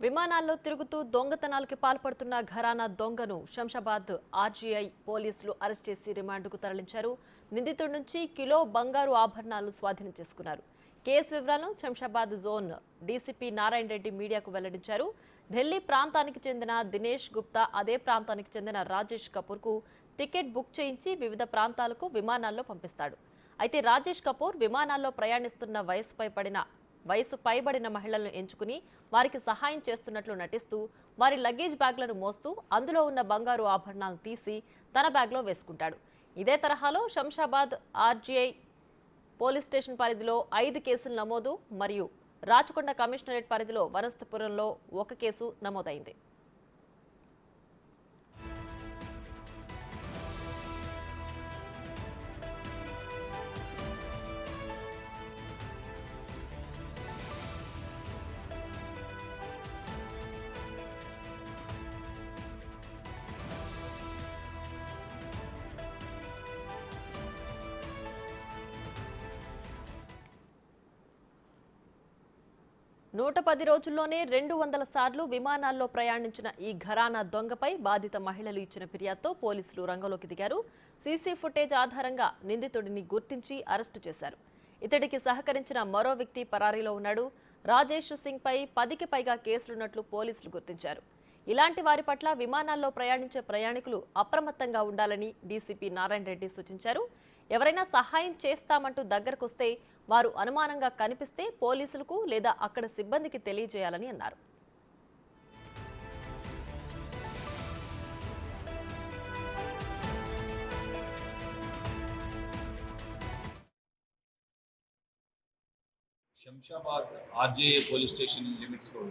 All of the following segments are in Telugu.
విమానాల్లో తిరుగుతూ దొంగతనాలకు పాల్పడుతున్న ఘరానా దొంగను శంషాబాద్ ఆర్జీఐ పోలీసులు అరెస్ట్ చేసి రిమాండ్కు తరలించారు. నిందితుడి నుంచి కిలో బంగారు ఆభరణాలు స్వాధీనం చేసుకున్నారు. కేసు వివరాలను శంషాబాద్ జోన్ డీసీపీ నారాయణ రెడ్డి మీడియాకు వెల్లడించారు. ఢిల్లీ ప్రాంతానికి చెందిన దినేష్ గుప్తా అదే ప్రాంతానికి చెందిన రాజేష్ కపూర్కు టికెట్ బుక్ చేయించి వివిధ ప్రాంతాలకు విమానాల్లో పంపిస్తాడు. అయితే రాజేష్ కపూర్ విమానాల్లో ప్రయాణిస్తున్న వయసు పైబడిన మహిళలను ఎంచుకుని వారికి సహాయం చేస్తున్నట్లు నటిస్తూ వారి లగేజ్ బ్యాగ్లను మోస్తూ అందులో ఉన్న బంగారు ఆభరణాలను తీసి తన బ్యాగ్లో వేసుకుంటాడు. ఇదే తరహాలో శంషాబాద్ ఆర్జీఐ పోలీస్ స్టేషన్ పరిధిలో 5 కేసులు నమోదు మరియు రాచకొండ కమిషనరేట్ పరిధిలో వనస్థపురంలో 1 కేసు నమోదైంది. నూట 10 రోజుల్లోనే 200 సార్లు విమానాల్లో ప్రయాణించిన ఈ ఘరానా దొంగపై బాధిత మహిళలు ఇచ్చిన ఫిర్యాదుతో పోలీసులు రంగంలోకి దిగారు. సీసీ ఫుటేజ్ ఆధారంగా నిందితుడిని గుర్తించి అరెస్టు చేశారు. ఇతడికి సహకరించిన మరో వ్యక్తి పరారీలో ఉన్నాడు. రాజేష్ సింగ్ పై 10కి పైగా కేసులున్నట్లు పోలీసులు గుర్తించారు. ఇలాంటి వారి పట్ల విమానాల్లో ప్రయాణించే ప్రయాణికులు అప్రమత్తంగా ఉండాలని డీసీపీ నారాయణ రెడ్డి సూచించారు. ఎవరైనా సహాయం చేస్తామంటూ దగ్గరకొస్తే వారు అనుమానంగా కనిపిస్తే పోలీసులకు లేదా అక్కడ సిబ్బందికి తెలియజేయాలని అన్నారు. శంషాబాద్ ఆర్జేఏ పోలీస్ స్టేషన్ లిమిట్స్లో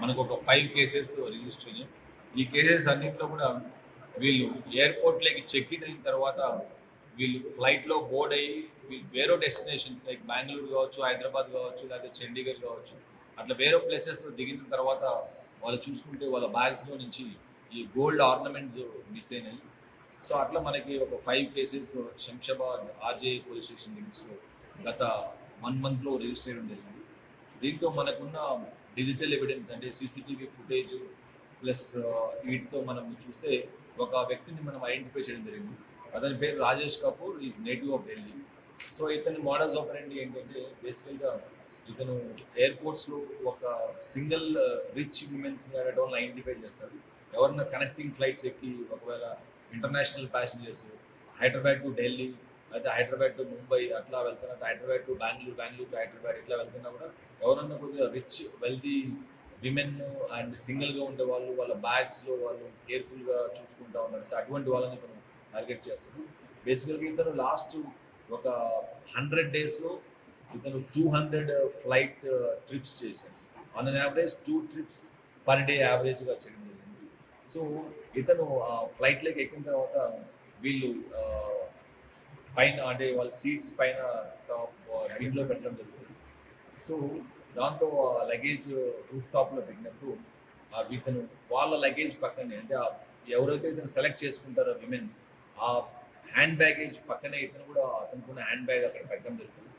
మనకు ఒక 5 కేసెస్ రిజిస్టర్ అయినాయి. ఈ కేసెస్ అన్నింటిలో కూడా వీళ్ళు ఎయిర్పోర్ట్లోకి చెక్ ఇన్ అయిన తర్వాత వీళ్ళు ఫ్లైట్లో బోర్డ్ అయ్యి వీళ్ళు వేరే డెస్టినేషన్స్ లైక్ బెంగళూరు కావచ్చు, హైదరాబాద్ కావచ్చు, లేకపోతే చండీగఢ్ కావచ్చు, అట్లా వేరే ప్లేసెస్లో దిగిన తర్వాత వాళ్ళు చూసుకుంటే వాళ్ళ బ్యాగ్స్లో నుంచి ఈ గోల్డ్ ఆర్నమెంట్స్ మిస్ అయినాయి. సో అట్లా మనకి ఒక 5 కేసెస్ శంషాబాద్ ఆర్జేఏ పోలీస్ స్టేషన్ లిమిట్స్లో గత 1 మంత్లో రిజిస్టర్ అయ్యడం జరిగింది. దీంతో మనకున్న డిజిటల్ ఎవిడెన్స్ అంటే సీసీటీవీ ఫుటేజ్ ప్లస్ వీటితో మనం చూస్తే ఒక వ్యక్తిని మనం ఐడెంటిఫై చేయడం జరిగింది. అతని పేరు Rajesh Kapoor, is native of Delhi. So ఇతని మోడల్స్ ఆపరేండి ఏంటంటే బేసికల్గా ఇతను ఎయిర్పోర్ట్స్లో ఒక సింగిల్ రిచ్ ఉమెన్స్ వాళ్ళని ఐడెంటిఫై చేస్తాడు. ఎవరన్నా కనెక్టింగ్ ఫ్లైట్స్ ఎక్కి ఒకవేళ international passengers Hyderabad to Delhi అయితే హైదరాబాద్ టు ముంబై అట్లా వెళ్తున్నా, హైదరాబాద్ టు బెంగళూరు, బెంగళూరు టు హైదరాబాద్ ఇట్లా వెళ్తున్నా కూడా ఎవరన్నా కొద్దిగా రిచ్ వెల్తీ విమెన్ అండ్ సింగిల్గా ఉండే వాళ్ళు వాళ్ళ బ్యాగ్స్లో వాళ్ళు కేర్ఫుల్గా చూసుకుంటా ఉన్నారు. అటువంటి వాళ్ళని ఇతను టార్గెట్ చేస్తాడు. బేసికల్గా ఇతను లాస్ట్ ఒక 100 డేస్లో ఇతను 200 ఫ్లైట్ ట్రిప్స్ చేశాడు. On an average 2 trips per day యావరేజ్గా చేయడం జరిగింది. సో ఇతను ఫ్లైట్లోకి ఎక్కిన తర్వాత వీళ్ళు పైన అంటే వాళ్ళ సీట్స్ పైన బిన్లో పెట్టడం జరుగుతుంది. సో దాంతో లగేజ్ రూఫ్ టాప్లో పెట్టినప్పుడు ఇతను వాళ్ళ లగేజ్ పక్కనే అంటే ఎవరైతే ఇతను సెలెక్ట్ చేసుకుంటారో విమెన్ ఆ హ్యాండ్ బ్యాగేజ్ పక్కనే ఇతను కూడా అతనుకున్న హ్యాండ్ బ్యాగ్ అక్కడ పెట్టడం జరుగుతుంది.